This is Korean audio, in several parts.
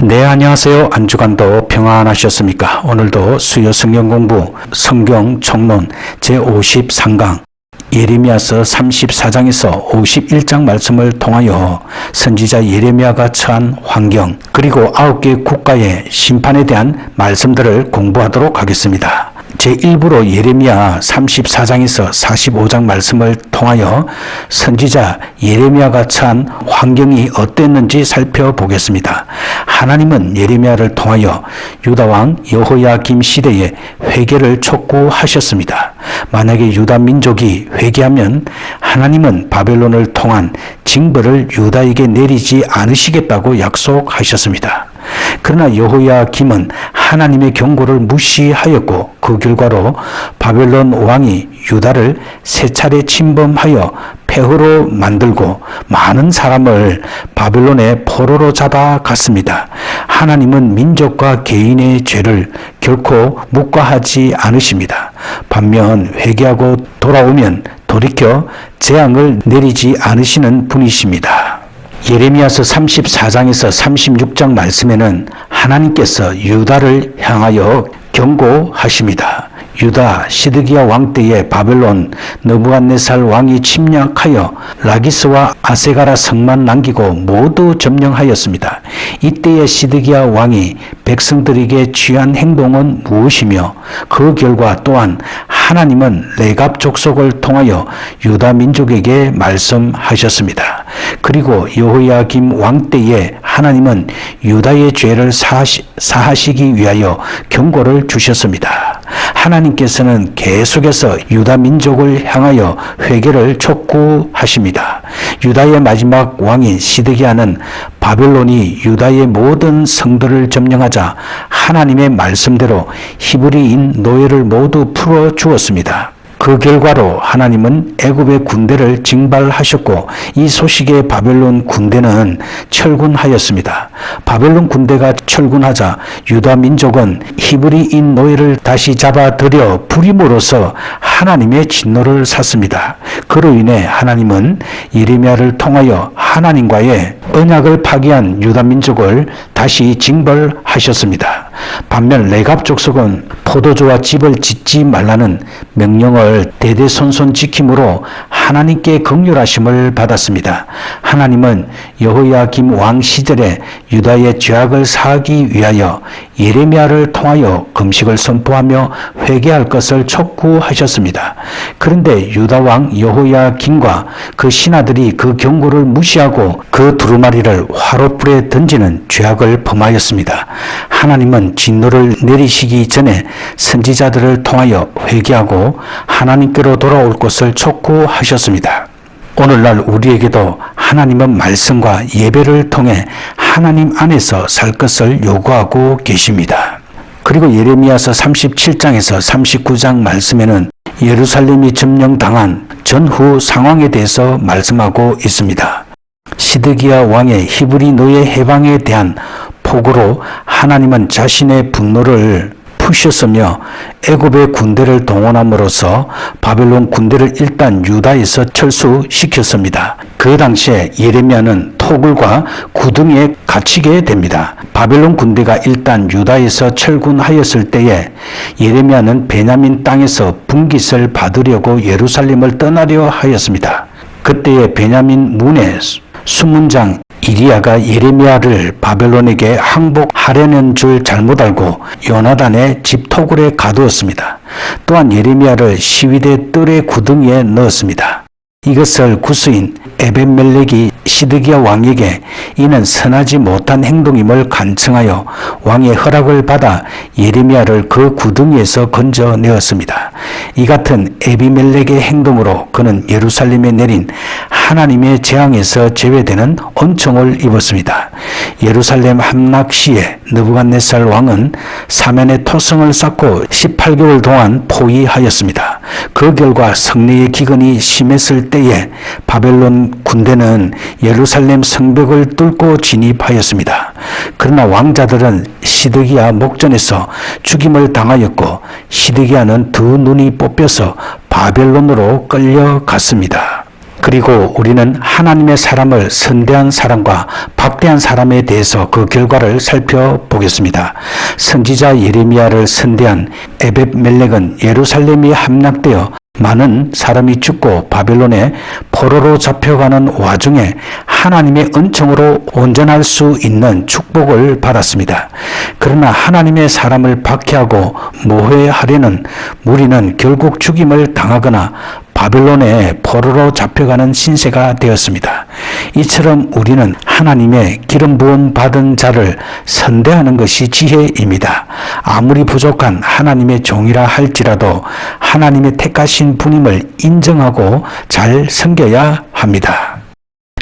네, 안녕하세요. 한 주간도 평안하셨습니까? 오늘도 수요 성경 공부 성경 총론 제53강 예레미야서 34장에서 51장 말씀을 통하여 선지자 예레미야가 처한 환경 그리고 9개 국가의 심판에 대한 말씀들을 공부하도록 하겠습니다. 제1부로 예레미야 34장에서 45장 말씀을 통하여 선지자 예레미야가 처한 환경이 어땠는지 살펴보겠습니다. 하나님은 예레미야를 통하여 유다왕 여호야김 시대에 회개를 촉구하셨습니다. 만약에 유다 민족이 회개하면 하나님은 바벨론을 통한 징벌을 유다에게 내리지 않으시겠다고 약속하셨습니다. 그러나 여호야김은 하나님의 경고를 무시하였고 그 결과로 바벨론 왕이 유다를 세 차례 침범하여 폐허로 만들고 많은 사람을 바벨론의 포로로 잡아갔습니다. 하나님은 민족과 개인의 죄를 결코 묵과하지 않으십니다. 반면 회개하고 돌아오면 돌이켜 재앙을 내리지 않으시는 분이십니다. 예레미야서 34장에서 36장 말씀에는 하나님께서 유다를 향하여 경고하십니다. 유다 시드기야 왕 때에 바벨론 느부갓네살 왕이 침략하여 라기스와 아세가라 성만 남기고 모두 점령하였습니다. 이때의 시드기야 왕이 백성들에게 취한 행동은 무엇이며 그 결과 또한 하나님은 레갑 족속을 통하여 유다 민족에게 말씀하셨습니다. 그리고 여호야김 왕 때에 하나님은 유다의 죄를 사하시기 위하여 경고를 주셨습니다. 하나님께서는 계속해서 유다 민족을 향하여 회개를 촉구하십니다. 유다의 마지막 왕인 시드기야는 바벨론이 유다의 모든 성들을 점령하자 하나님의 말씀대로 히브리인 노예를 모두 풀어 주었습니다. 그 결과로 하나님은 애굽의 군대를 징발하셨고 이 소식에 바벨론 군대는 철군하였습니다. 바벨론 군대가 철군하자 유다 민족은 히브리인 노예를 다시 잡아들여 부림으로써 하나님의 진노를 샀습니다. 그로 인해 하나님은 예레미야를 통하여 하나님과의 언약을 파기한 유다 민족을 다시 징벌하셨습니다. 반면 레갑 족속은 포도주와 집을 짓지 말라는 명령을 대대손손 지킴으로 하나님께 긍휼하심을 받았습니다. 하나님은 여호야김 왕 시절에 유다의 죄악을 사하기 위하여 예레미야를 통하여 금식을 선포하며 회개할 것을 촉구하셨습니다. 그런데 유다 왕 여호야김과 그 신하들이 그 경고를 무시하고 그 두루마리를 화롯불에 던지는 죄악을 범하였습니다. 하나님은 진노를 내리시기 전에 선지자들을 통하여 회개하고 하나님께로 돌아올 것을 촉구하셨습니다. 오늘날 우리에게도 하나님은 말씀과 예배를 통해 하나님 안에서 살 것을 요구하고 계십니다. 그리고 예레미야서 37장에서 39장 말씀에는 예루살렘이 점령당한 전후 상황에 대해서 말씀하고 있습니다. 시드기야 왕의 히브리 노예 해방에 대한 폭으로 하나님은 자신의 분노를 푸셨으며 애굽의 군대를 동원함으로써 바벨론 군대를 일단 유다에서 철수시켰습니다. 그 당시에 예레미야는 토굴과 구덩이에 갇히게 됩니다. 바벨론 군대가 일단 유다에서 철군하였을 때에 예레미야는 베냐민 땅에서 분깃을 받으려고 예루살렘을 떠나려 하였습니다. 그때에 베냐민 문에 수문장 이리야가 예레미야를 바벨론에게 항복하려는 줄 잘못 알고 요나단의 집 토굴에 가두었습니다. 또한 예레미야를 시위대 뜰의 구덩이에 넣었습니다. 이것을 구스인 에벤멜렉이 시드기야 왕에게 이는 선하지 못한 행동임을 간청하여 왕의 허락을 받아 예레미야를 그 구덩이에서 건져내었습니다. 이 같은 에비멜렉의 행동으로 그는 예루살렘에 내린 하나님의 재앙에서 제외되는 은총을 입었습니다. 예루살렘 함락 시에 느부갓네살 왕은 사면에 토성을 쌓고 18개월 동안 포위하였습니다. 그 결과 성내의 기근이 심했을 때에 바벨론 군대는 예루살렘 성벽을 뚫고 진입하였습니다. 그러나 왕자들은 시드기야 목전에서 죽임을 당하였고 시드기야는 두 눈이 뽑혀서 바벨론으로 끌려갔습니다. 그리고 우리는 하나님의 사람을 선대한 사람과 박대한 사람에 대해서 그 결과를 살펴보겠습니다. 선지자 예레미야를 선대한 에벳멜렉은 예루살렘이 함락되어 많은 사람이 죽고 바벨론에 포로로 잡혀가는 와중에 하나님의 은총으로 온전할 수 있는 축복을 받았습니다. 그러나 하나님의 사람을 박해하고 모해하려는 무리는 결국 죽임을 당하거나 바벨론에 포로로 잡혀가는 신세가 되었습니다. 이처럼 우리는 하나님의 기름 부음 받은 자를 선대하는 것이 지혜입니다. 아무리 부족한 하나님의 종이라 할지라도 하나님의 택하신 분임을 인정하고 잘 섬겨야 합니다.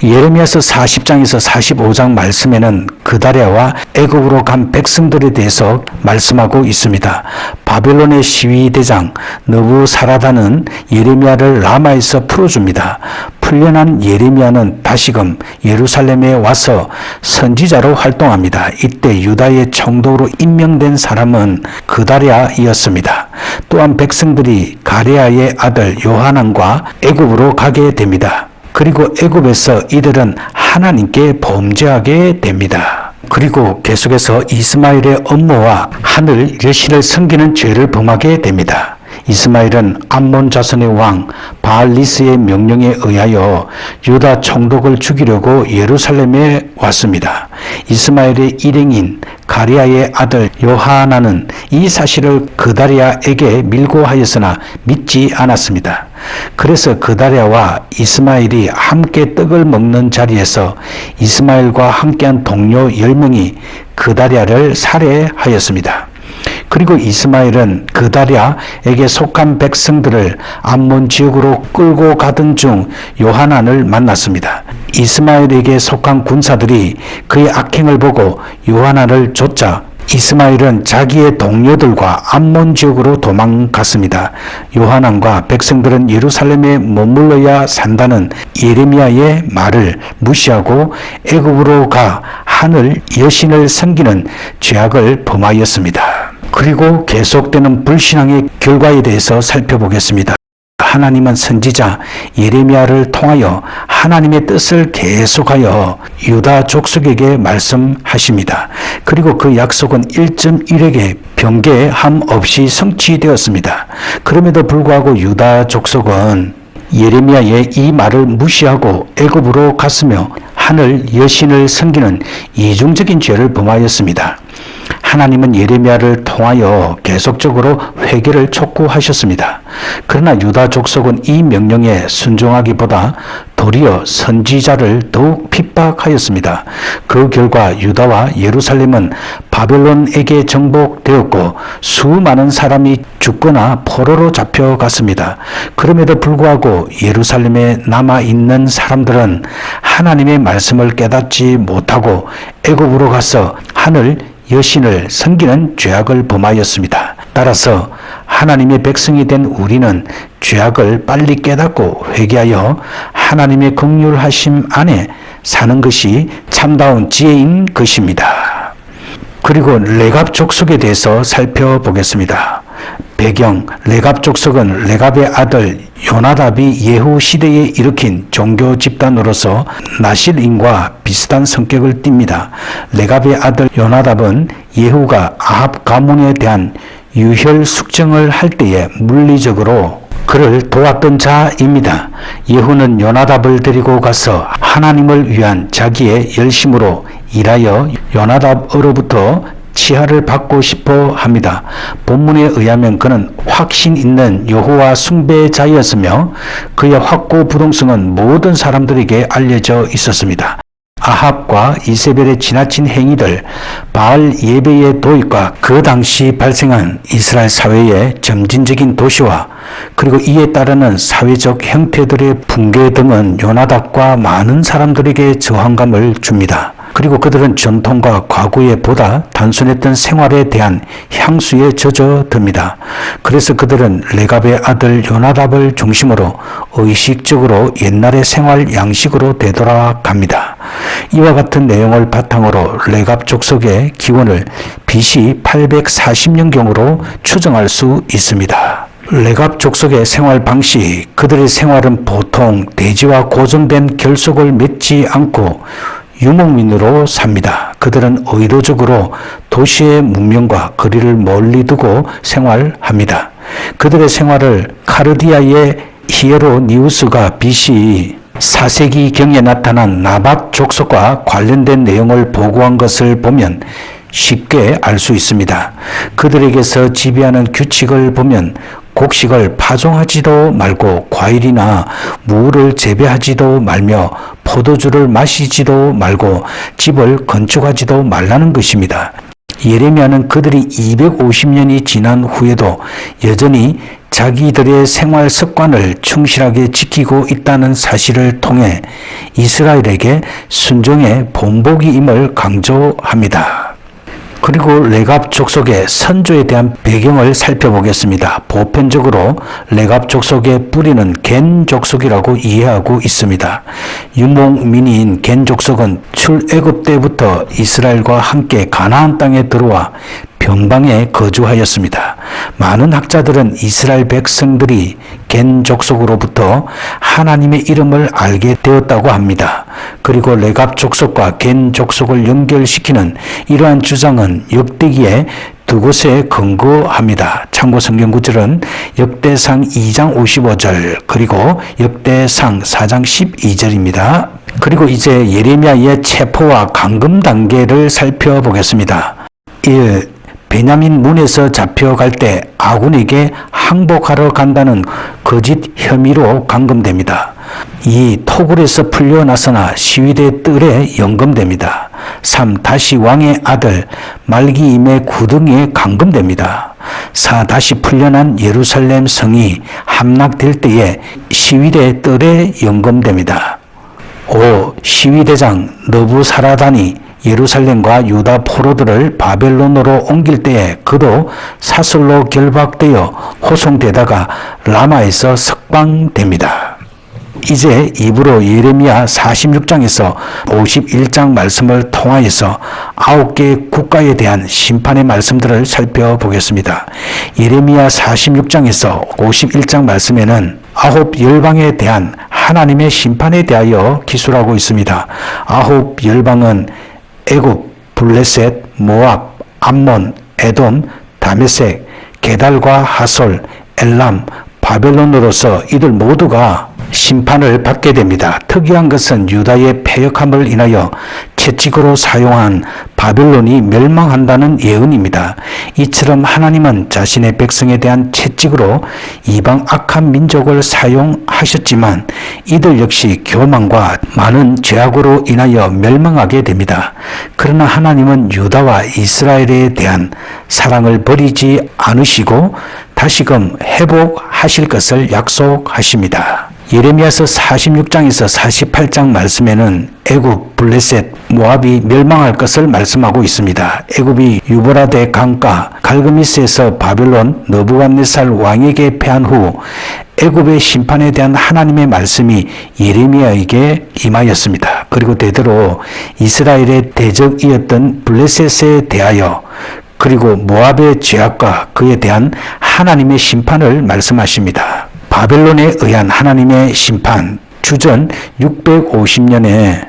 예레미야서 40장에서 45장 말씀에는 그다랴와 애굽으로 간 백성들에 대해서 말씀하고 있습니다. 바벨론의 시위대장 느부사라단은 예레미야를 라마에서 풀어줍니다. 풀려난 예레미야는 다시금 예루살렘에 와서 선지자로 활동합니다. 이때 유다의 총독으로 임명된 사람은 그다랴이었습니다. 또한 백성들이 가레아의 아들 요하난과 애굽으로 가게 됩니다. 그리고 애굽에서 이들은 하나님께 범죄하게 됩니다. 그리고 계속해서 이스마엘의 업무와 하늘 여신을 섬기는 죄를 범하게 됩니다. 이스마엘은 암몬 자손의 왕 바알리스의 명령에 의하여 유다 총독을 죽이려고 예루살렘에 왔습니다. 이스마엘의 일행인 가리아의 아들 요하나는 이 사실을 그다랴에게 밀고 하였으나 믿지 않았습니다. 그래서 그다랴와 이스마엘이 함께 떡을 먹는 자리에서 이스마엘과 함께한 동료 10명이 그다랴를 살해하였습니다. 그리고 이스마엘은 그다랴에게 속한 백성들을 암몬 지역으로 끌고 가던 중 요하난을 만났습니다. 이스마엘에게 속한 군사들이 그의 악행을 보고 요하난을 쫓자 이스마엘은 자기의 동료들과 암몬 지역으로 도망갔습니다. 요하난과 백성들은 예루살렘에 머물러야 산다는 예레미야의 말을 무시하고 애굽으로 가 하늘 여신을 섬기는 죄악을 범하였습니다. 그리고 계속되는 불신앙의 결과에 대해서 살펴보겠습니다. 하나님은 선지자 예레미야를 통하여 하나님의 뜻을 계속하여 유다 족속에게 말씀하십니다. 그리고 그 약속은 1.1에게 변개함 없이 성취되었습니다. 그럼에도 불구하고 유다 족속은 예레미야의 이 말을 무시하고 애굽으로 갔으며 하늘 여신을 섬기는 이중적인 죄를 범하였습니다. 하나님은 예레미야를 통하여 계속적으로 회개를 촉구하셨습니다. 그러나 유다 족속은 이 명령에 순종하기보다 도리어 선지자를 더욱 핍박하였습니다. 그 결과 유다와 예루살렘은 바벨론에게 정복되었고 수많은 사람이 죽거나 포로로 잡혀갔습니다. 그럼에도 불구하고 예루살렘에 남아있는 사람들은 하나님의 말씀을 깨닫지 못하고 애굽으로 가서 하늘 여신을 섬기는 죄악을 범하였습니다. 따라서 하나님의 백성이 된 우리는 죄악을 빨리 깨닫고 회개하여 하나님의 긍휼하심 안에 사는 것이 참다운 지혜인 것입니다. 그리고 레갑 족속에 대해서 살펴보겠습니다. 배경, 레갑 족속은 레갑의 아들 요나답이 예후 시대에 일으킨 종교 집단으로서 나실인과 비슷한 성격을 띱니다. 레갑의 아들 요나답은 예후가 아합 가문에 대한 유혈 숙정을 할 때에 물리적으로 그를 도왔던 자입니다. 예후는 요나답을 데리고 가서 하나님을 위한 자기의 열심으로 일하여 요나답으로부터 치하를 받고 싶어 합니다. 본문에 의하면 그는 확신 있는 여호와 숭배자였으며 그의 확고 부동성은 모든 사람들에게 알려져 있었습니다. 아합과 이세벨의 지나친 행위들, 바알 예배의 도입과 그 당시 발생한 이스라엘 사회의 점진적인 도시화, 그리고 이에 따르는 사회적 형태들의 붕괴 등은 요나답과 많은 사람들에게 저항감을 줍니다. 그리고 그들은 전통과 과거에 보다 단순했던 생활에 대한 향수에 젖어듭니다. 그래서 그들은 레갑의 아들 요나답을 중심으로 의식적으로 옛날의 생활 양식으로 되돌아갑니다. 이와 같은 내용을 바탕으로 레갑 족속의 기원을 BC 840년경으로 추정할 수 있습니다. 레갑 족속의 생활 방식, 그들의 생활은 보통 대지와 고정된 결속을 맺지 않고 유목민으로 삽니다. 그들은 의도적으로 도시의 문명과 거리를 멀리 두고 생활합니다. 그들의 생활을 카르디아의 히에로니우스가 BC 4세기경에 나타난 나밧 족속과 관련된 내용을 보고한 것을 보면 쉽게 알 수 있습니다. 그들에게서 지배하는 규칙을 보면 곡식을 파종하지도 말고 과일이나 무를 재배하지도 말며 포도주를 마시지도 말고 집을 건축하지도 말라는 것입니다. 예레미야는 그들이 250년이 지난 후에도 여전히 자기들의 생활 습관을 충실하게 지키고 있다는 사실을 통해 이스라엘에게 순종의 본보기임을 강조합니다. 그리고 레갑 족속의 선조에 대한 배경을 살펴보겠습니다. 보편적으로 레갑 족속의 뿌리는 겐 족속이라고 이해하고 있습니다. 유목민인 겐 족속은 출애굽 때부터 이스라엘과 함께 가나안 땅에 들어와 변방에 거주하였습니다. 많은 학자들은 이스라엘 백성들이 겐 족속으로부터 하나님의 이름을 알게 되었다고 합니다. 그리고 레갑 족속과 겐 족속을 연결시키는 이러한 주장은 역대기에 두 곳에 근거합니다. 참고 성경 구절은 역대상 2장 55절 그리고 역대상 4장 12절입니다. 그리고 이제 예레미야의 체포와 감금 단계를 살펴보겠습니다. 1. 베냐민 문에서 잡혀갈 때 아군에게 항복하러 간다는 거짓 혐의로 감금됩니다. 2. 토굴에서 풀려나서나 시위대 뜰에 연금됩니다. 3. 다시 왕의 아들 말기임의 구덩이에 감금됩니다. 4. 다시 풀려난 예루살렘 성이 함락될 때에 시위대 뜰에 연금됩니다. 5. 시위대장 느부사라단이 예루살렘과 유다 포로들을 바벨론으로 옮길 때에 그도 사슬로 결박되어 호송되다가 라마에서 석방됩니다. 이제 입으로 예레미야 46장에서 51장 말씀을 통하여서 9개 국가에 대한 심판의 말씀들을 살펴보겠습니다. 예레미야 46장에서 51장 말씀에는 9열방에 대한 하나님의 심판에 대하여 기술하고 있습니다. 9열방은 애굽, 블레셋, 모압, 암몬, 에돔, 다메섹, 게달과 하솔, 엘람, 바벨론으로서 이들 모두가 심판을 받게 됩니다. 특이한 것은 유다의 패역함을 인하여 채찍으로 사용한 바벨론이 멸망한다는 예언입니다. 이처럼 하나님은 자신의 백성에 대한 채찍으로 이방 악한 민족을 사용하셨지만 이들 역시 교만과 많은 죄악으로 인하여 멸망하게 됩니다. 그러나 하나님은 유다와 이스라엘에 대한 사랑을 버리지 않으시고 다시금 회복하실 것을 약속하십니다. 예레미야서 46장에서 48장 말씀에는 애굽, 블레셋, 모압이 멸망할 것을 말씀하고 있습니다. 애굽이 유브라데 강가 갈그미스에서 바벨론 느부갓네살 왕에게 패한 후 애굽의 심판에 대한 하나님의 말씀이 예레미야에게 임하였습니다. 그리고 대대로 이스라엘의 대적이었던 블레셋에 대하여 그리고 모압의 죄악과 그에 대한 하나님의 심판을 말씀하십니다. 바벨론에 의한 하나님의 심판, 주전 650년에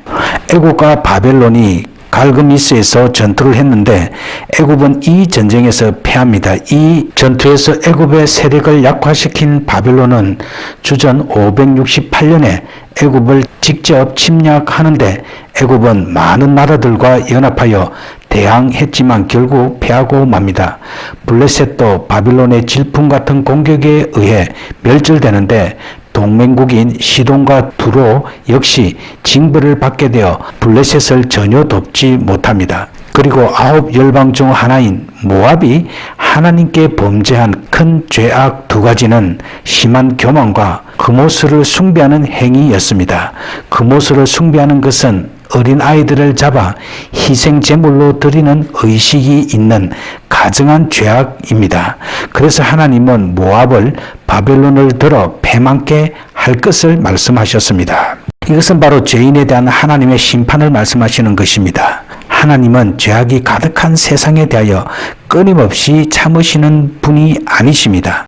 애굽과 바벨론이 갈그미스에서 전투를 했는데 애굽은 이 전쟁에서 패합니다. 이 전투에서 애굽의 세력을 약화시킨 바벨론은 주전 568년에 애굽을 직접 침략하는데 애굽은 많은 나라들과 연합하여 대항했지만 결국 패하고 맙니다. 블레셋도 바빌론의 질풍 같은 공격에 의해 멸절되는데 동맹국인 시돈과 두로 역시 징벌을 받게 되어 블레셋을 전혀 돕지 못합니다. 그리고 9열방 중 하나인 모압이 하나님께 범죄한 큰 죄악 두 가지는 심한 교만과 금오스를 숭배하는 행위였습니다. 금오스를 숭배하는 것은 어린 아이들을 잡아 희생 제물로 드리는 의식이 있는 가증한 죄악입니다. 그래서 하나님은 모압을 바벨론을 들어 패망케 할 것을 말씀하셨습니다. 이것은 바로 죄인에 대한 하나님의 심판을 말씀하시는 것입니다. 하나님은 죄악이 가득한 세상에 대하여 끊임없이 참으시는 분이 아니십니다.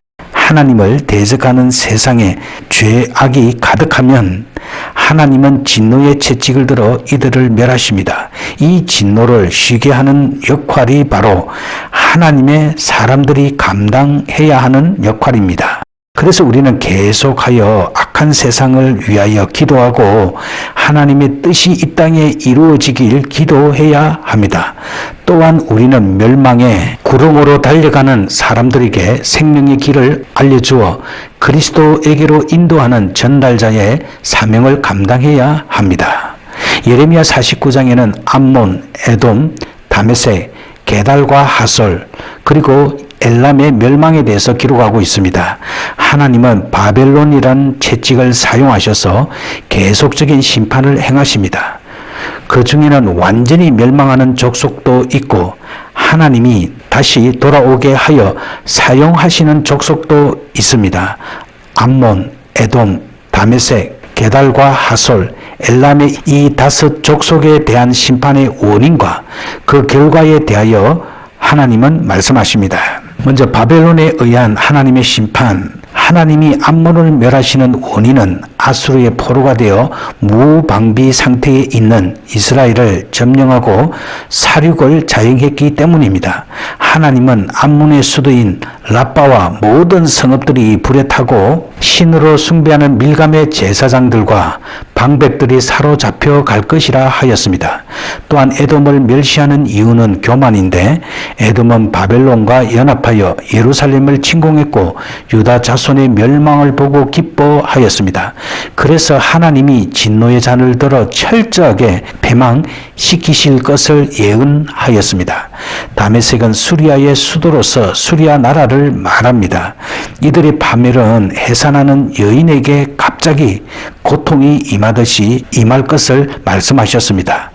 하나님을 대적하는 세상에 죄악이 가득하면 하나님은 진노의 채찍을 들어 이들을 멸하십니다. 이 진노를 쉬게 하는 역할이 바로 하나님의 사람들이 감당해야 하는 역할입니다. 그래서 우리는 계속하여 악한 세상을 위하여 기도하고 하나님의 뜻이 이 땅에 이루어지길 기도해야 합니다. 또한 우리는 멸망의 구름으로 달려가는 사람들에게 생명의 길을 알려주어 그리스도에게로 인도하는 전달자의 사명을 감당해야 합니다. 예레미야 49장에는 암몬, 에돔, 다메섹, 게달과 하솔 그리고 엘람의 멸망에 대해서 기록하고 있습니다. 하나님은 바벨론이라는 채찍을 사용하셔서 계속적인 심판을 행하십니다. 그 중에는 완전히 멸망하는 족속도 있고 하나님이 다시 돌아오게 하여 사용하시는 족속도 있습니다. 암몬, 에돔, 다메섹, 게달과 하솔, 엘람의 이 5 족속에 대한 심판의 원인과 그 결과에 대하여 하나님은 말씀하십니다. 먼저 바벨론에 의한 하나님의 심판, 하나님이 암몬을 멸하시는 원인은 아수르의 포로가 되어 무방비 상태에 있는 이스라엘을 점령하고 살육을 자행했기 때문입니다. 하나님은 암몬의 수도인 라빠와 모든 성읍들이 불에 타고 신으로 숭배하는 밀감의 제사장들과 방백들이 사로잡혀 갈 것이라 하였습니다. 또한 에돔을 멸시하는 이유는 교만인데 에돔은 바벨론과 연합하여 예루살렘을 침공했고 유다 자손의 멸망을 보고 기뻐하였습니다. 그래서 하나님이 진노의 잔을 들어 철저하게 패망시키실 것을 예언하였습니다. 다메섹은 수리아의 수도로서 수리아 나라를 말합니다. 이들의 파멸은 해산하는 여인에게 갑자기 고통이 임하듯이 임할 것을 말씀하셨습니다.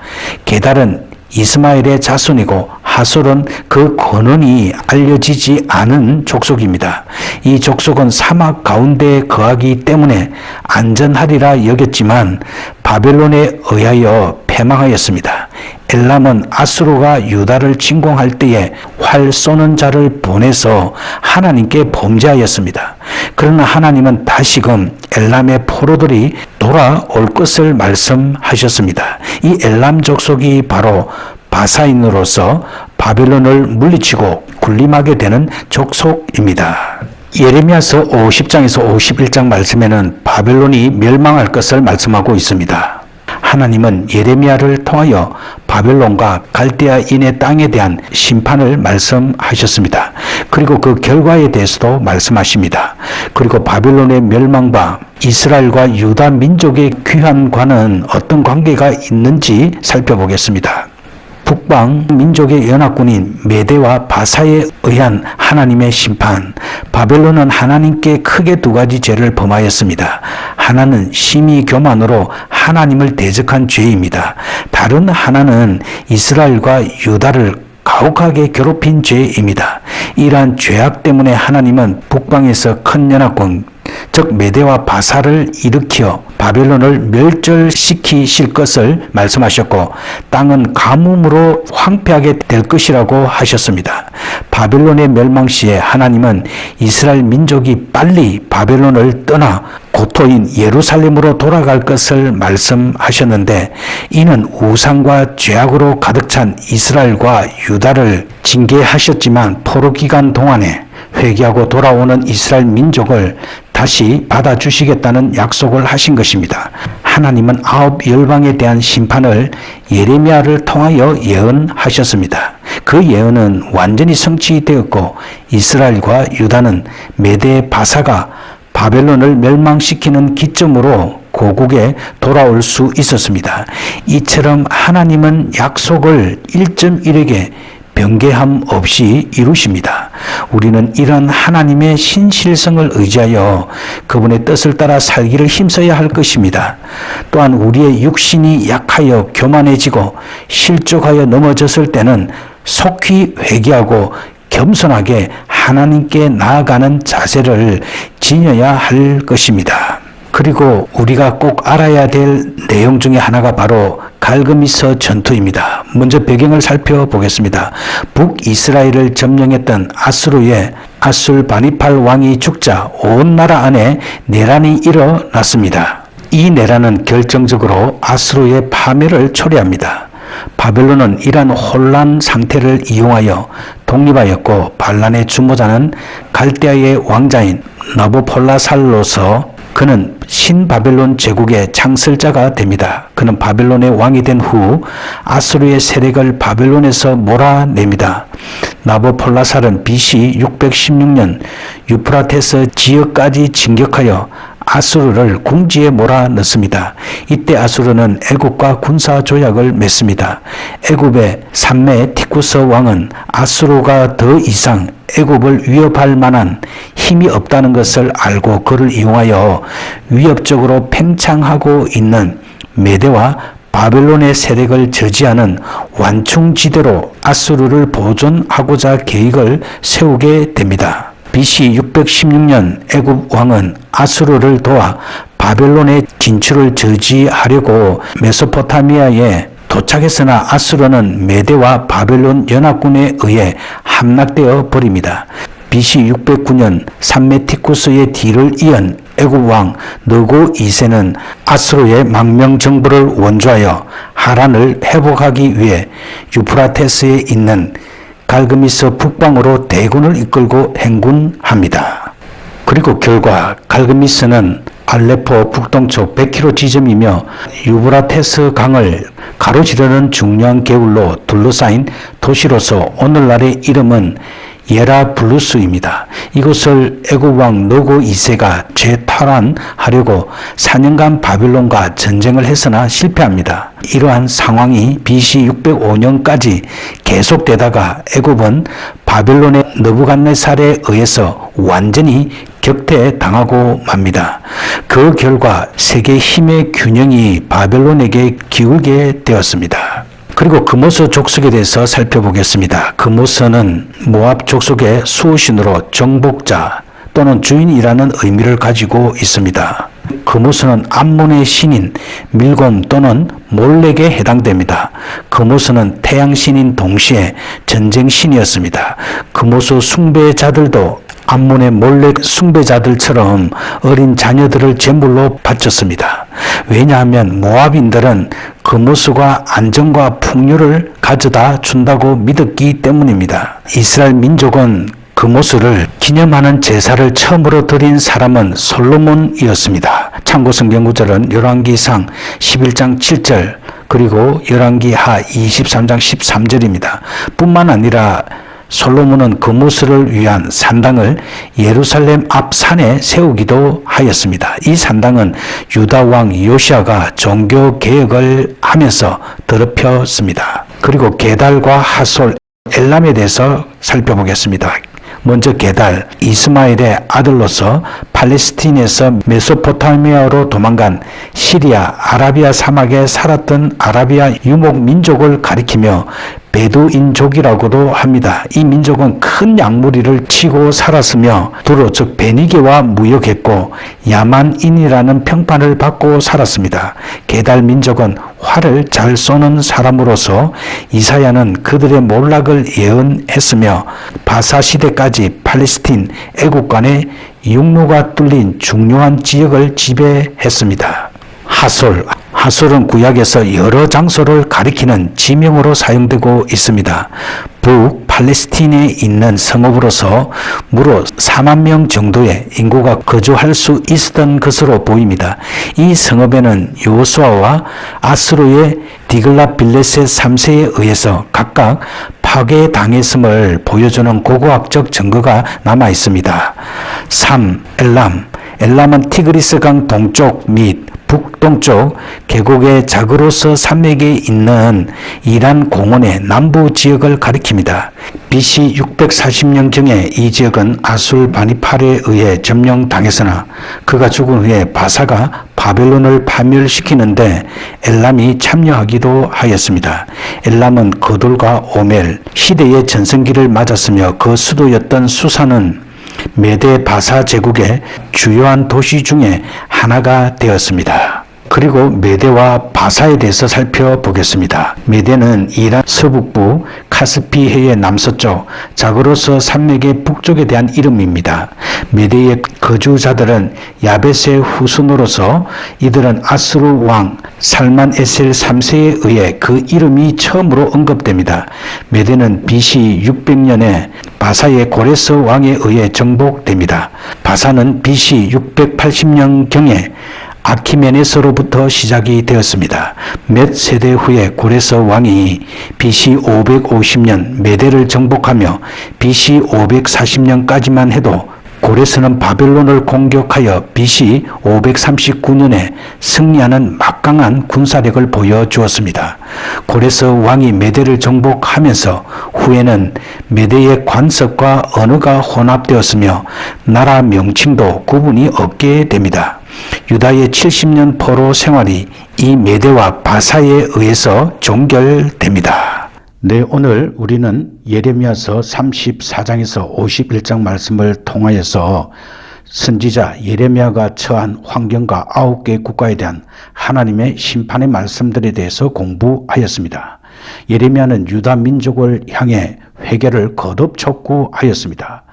게달은 이스마엘의 자손이고 하솔은 그 권원이 알려지지 않은 족속입니다. 이 족속은 사막 가운데에 거하기 때문에 안전하리라 여겼지만 바벨론에 의하여 패망하였습니다. 엘람은 아수르가 유다를 침공할 때에 활 쏘는 자를 보내서 하나님께 범죄하였습니다. 그러나 하나님은 다시금 엘람의 포로들이 돌아올 것을 말씀하셨습니다. 이 엘람 족속이 바로 바사인으로서 바벨론을 물리치고 군림하게 되는 족속입니다. 예레미야서 50장에서 51장 말씀에는 바벨론이 멸망할 것을 말씀하고 있습니다. 하나님은 예레미야를 통하여 바벨론과 갈대아인의 땅에 대한 심판을 말씀하셨습니다. 그리고 그 결과에 대해서도 말씀하십니다. 그리고 바벨론의 멸망과 이스라엘과 유다 민족의 귀환과는 어떤 관계가 있는지 살펴보겠습니다. 북방 민족의 연합군인 메대와 바사에 의한 하나님의 심판. 바벨론은 하나님께 크게 2가지 죄를 범하였습니다. 하나는 심히 교만으로 하나님을 대적한 죄입니다. 다른 하나는 이스라엘과 유다를 가혹하게 괴롭힌 죄입니다. 이러한 죄악 때문에 하나님은 북방에서 큰 연합군 즉 메대와 바사를 일으켜 바벨론을 멸절시키실 것을 말씀하셨고 땅은 가뭄으로 황폐하게 될 것이라고 하셨습니다. 바벨론의 멸망 시에 하나님은 이스라엘 민족이 빨리 바벨론을 떠나 고토인 예루살렘으로 돌아갈 것을 말씀하셨는데 이는 우상과 죄악으로 가득 찬 이스라엘과 유다를 징계하셨지만 포로 기간 동안에 회개하고 돌아오는 이스라엘 민족을 다시 받아주시겠다는 약속을 하신 것입니다. 하나님은 9 열방에 대한 심판을 예레미야를 통하여 예언하셨습니다. 그 예언은 완전히 성취되었고 이스라엘과 유다는 메대 바사가 바벨론을 멸망시키는 기점으로 고국에 돌아올 수 있었습니다. 이처럼 하나님은 약속을 1.1에게 변개함 없이 이루십니다. 우리는 이런 하나님의 신실성을 의지하여 그분의 뜻을 따라 살기를 힘써야 할 것입니다. 또한 우리의 육신이 약하여 교만해지고 실족하여 넘어졌을 때는 속히 회개하고 겸손하게 하나님께 나아가는 자세를 지녀야 할 것입니다. 그리고 우리가 꼭 알아야 될 내용 중에 하나가 바로 갈그미서 전투입니다. 먼저 배경을 살펴보겠습니다. 북이스라엘을 점령했던 아수르의 아술바니팔 왕이 죽자 온 나라 안에 내란이 일어났습니다. 이 내란은 결정적으로 아수르의 파멸을 초래합니다. 바벨론은 이러한 혼란 상태를 이용하여 독립하였고 반란의 주모자는 갈대아의 왕자인 나보폴라살로서 그는 신바벨론 제국의 창설자가 됩니다. 그는 바벨론의 왕이 된 후 아수르의 세력을 바벨론에서 몰아냅니다. 나보폴라살은 BC 616년 유프라테스 지역까지 진격하여 아수르를 궁지에 몰아넣습니다. 이때 아수르는 애굽과 군사 조약을 맺습니다. 애굽의 삼매 티쿠스 왕은 아수르가 더 이상 애굽을 위협할 만한 힘이 없다는 것을 알고 그를 이용하여 위협적으로 팽창하고 있는 메대와 바벨론의 세력을 저지하는 완충지대로 아수르를 보존하고자 계획을 세우게 됩니다. BC 616년 애굽 왕은 아수르를 도와 바벨론의 진출을 저지하려고 메소포타미아에 도착했으나 아수르는 메대와 바벨론 연합군에 의해 함락되어 버립니다. BC 609년 삼메티쿠스의 뒤를 이은 애굽 왕 너고 2세는 아수르의 망명 정부를 원조하여 하란을 회복하기 위해 유프라테스에 있는 갈그미스 북방으로 대군을 이끌고 행군합니다. 그리고 결과 갈그미스는 알레포 북동쪽 100km 지점이며 유브라테스 강을 가로지르는 중요한 개울로 둘러싸인 도시로서 오늘날의 이름은 예라블루스입니다. 이곳을 애굽 왕 너고 2세가 재탈환하려고 4년간 바벨론과 전쟁을 했으나 실패합니다. 이러한 상황이 BC 605년까지 계속되다가 애굽은 바벨론의 느부갓네살에 의해서 완전히 격퇴당하고 맙니다. 그 결과 세계 힘의 균형이 바벨론에게 기울게 되었습니다. 그리고 금오서 족속에 대해서 살펴보겠습니다. 금오서는 모압 족속의 수호신으로 정복자 또는 주인이라는 의미를 가지고 있습니다. 금오서는 암몬의 신인 밀곰 또는 몰렉에 해당됩니다. 금오서는 태양신인 동시에 전쟁신이었습니다. 금오서 숭배자들도 암몬의 몰렉 숭배자들처럼 어린 자녀들을 제물로 바쳤습니다. 왜냐하면 모압인들은 금오서가 안정과 풍요를 가져다 준다고 믿었기 때문입니다. 이스라엘 민족은 금오서를 기념하는 제사를 처음으로 드린 사람은 솔로몬이었습니다. 참고 성경 구절은 열왕기상 11장 7절 그리고 열왕기하 23장 13절입니다. 뿐만 아니라 솔로몬은 금오서를 위한 산당을 예루살렘 앞 산에 세우기도 하였습니다. 이 산당은 유다 왕 요시아가 종교 개혁을 하면서 더럽혔습니다. 그리고 게달과 하솔, 엘람에 대해서 살펴보겠습니다. 먼저 게달, 이스마엘의 아들로서 팔레스틴에서 메소포타미아로 도망간 시리아, 아라비아 사막에 살았던 아라비아 유목 민족을 가리키며 베두인족이라고도 합니다. 이 민족은 큰 양무리를 치고 살았으며 두로 즉 베니게와 무역했고 야만인이라는 평판을 받고 살았습니다. 게달 민족은 활을 잘 쏘는 사람으로서 이사야는 그들의 몰락을 예언했으며 바사 시대까지 팔레스틴 애국 간의 육로가 뚫린 중요한 지역을 지배했습니다. 하솔은 구약에서 여러 장소를 가리키는 지명으로 사용되고 있습니다. 북 팔레스틴에 있는 성읍으로서 무려 4만 명 정도의 인구가 거주할 수 있었던 것으로 보입니다. 이 성읍에는 여호수아와 아수르의 디글랏빌레셋 3세에 의해서 각각 파괴당했음을 보여주는 고고학적 증거가 남아 있습니다. 3. 엘람은 티그리스강 동쪽 및 북동쪽 계곡의 자그로스 산맥에 있는 이란 공원의 남부 지역을 가리킵니다. BC 640년경에 이 지역은 아술바니팔에 의해 점령당했으나 그가 죽은 후에 바사가 바벨론을 파멸시키는데 엘람이 참여하기도 하였습니다. 엘람은 거돌과 오멜 시대의 전성기를 맞았으며 그 수도였던 수사는 메데 바사 제국의 주요한 도시 중에 하나가 되었습니다. 그리고 메데와 바사에 대해서 살펴보겠습니다. 메데는 이란 서북부 카스피해의 남서쪽 자그로스 산맥의 북쪽에 대한 이름입니다. 메데의 거주자들은 야벳의 후손으로서 이들은 아수르 왕 살만 에셀 3세에 의해 그 이름이 처음으로 언급됩니다. 메데는 BC 600년에 바사의 고레스 왕에 의해 정복됩니다. 바사는 BC 680년경에 아키메네스로부터 시작이 되었습니다. 몇 세대 후에 고레스 왕이 BC 550년 메데를 정복하며 BC 540년까지만 해도 고레스는 바벨론을 공격하여 BC 539년에 승리하는 막강한 군사력을 보여주었습니다. 고레스 왕이 메데를 정복하면서 후에는 메데의 관습과 언어가 혼합되었으며 나라 명칭도 구분이 없게 됩니다. 유다의 70년 포로 생활이 이 메데와 바사에 의해서 종결됩니다. 네, 오늘 우리는 예레미야서 34장에서 51장 말씀을 통하여서 선지자 예레미야가 처한 환경과 9개 국가에 대한 하나님의 심판의 말씀들에 대해서 공부하였습니다. 예레미야는 유다 민족을 향해 회개를 거듭 촉구하였습니다.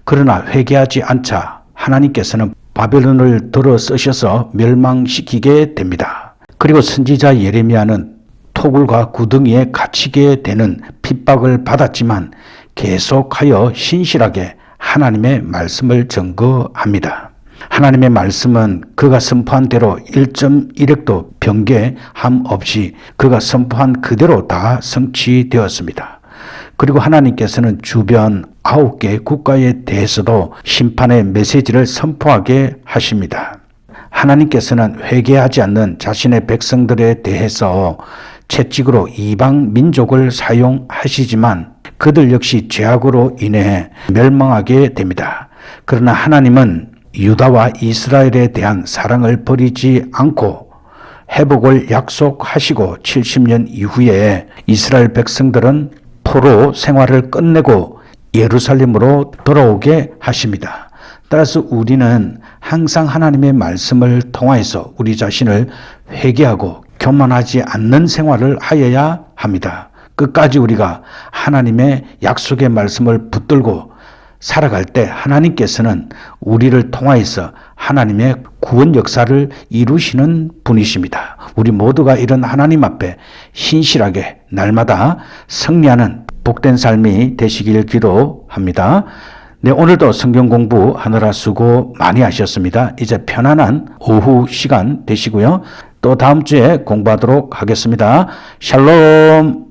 그러나 회개하지 않자 하나님께서는 바벨론을 들어 쓰셔서 멸망시키게 됩니다. 그리고 선지자 예레미야는 토굴과 구덩이에 갇히게 되는 핍박을 받았지만 계속하여 신실하게 하나님의 말씀을 증거합니다. 하나님의 말씀은 그가 선포한 대로 1.1획도 변개함 없이 그가 선포한 그대로 다 성취되었습니다. 그리고 하나님께서는 주변 9개 국가에 대해서도 심판의 메시지를 선포하게 하십니다. 하나님께서는 회개하지 않는 자신의 백성들에 대해서 채찍으로 이방 민족을 사용하시지만 그들 역시 죄악으로 인해 멸망하게 됩니다. 그러나 하나님은 유다와 이스라엘에 대한 사랑을 버리지 않고 회복을 약속하시고 70년 이후에 이스라엘 백성들은 포로 생활을 끝내고 예루살렘으로 돌아오게 하십니다. 따라서 우리는 항상 하나님의 말씀을 통하여서 우리 자신을 회개하고 교만하지 않는 생활을 하여야 합니다. 끝까지 우리가 하나님의 약속의 말씀을 붙들고 살아갈 때 하나님께서는 우리를 통하여서 하나님의 구원 역사를 이루시는 분이십니다. 우리 모두가 이런 하나님 앞에 신실하게 날마다 승리하는 복된 삶이 되시길 기도합니다. 네, 오늘도 성경 공부하느라 수고 많이 하셨습니다. 이제 편안한 오후 시간 되시고요. 또 다음 주에 공부하도록 하겠습니다. 샬롬.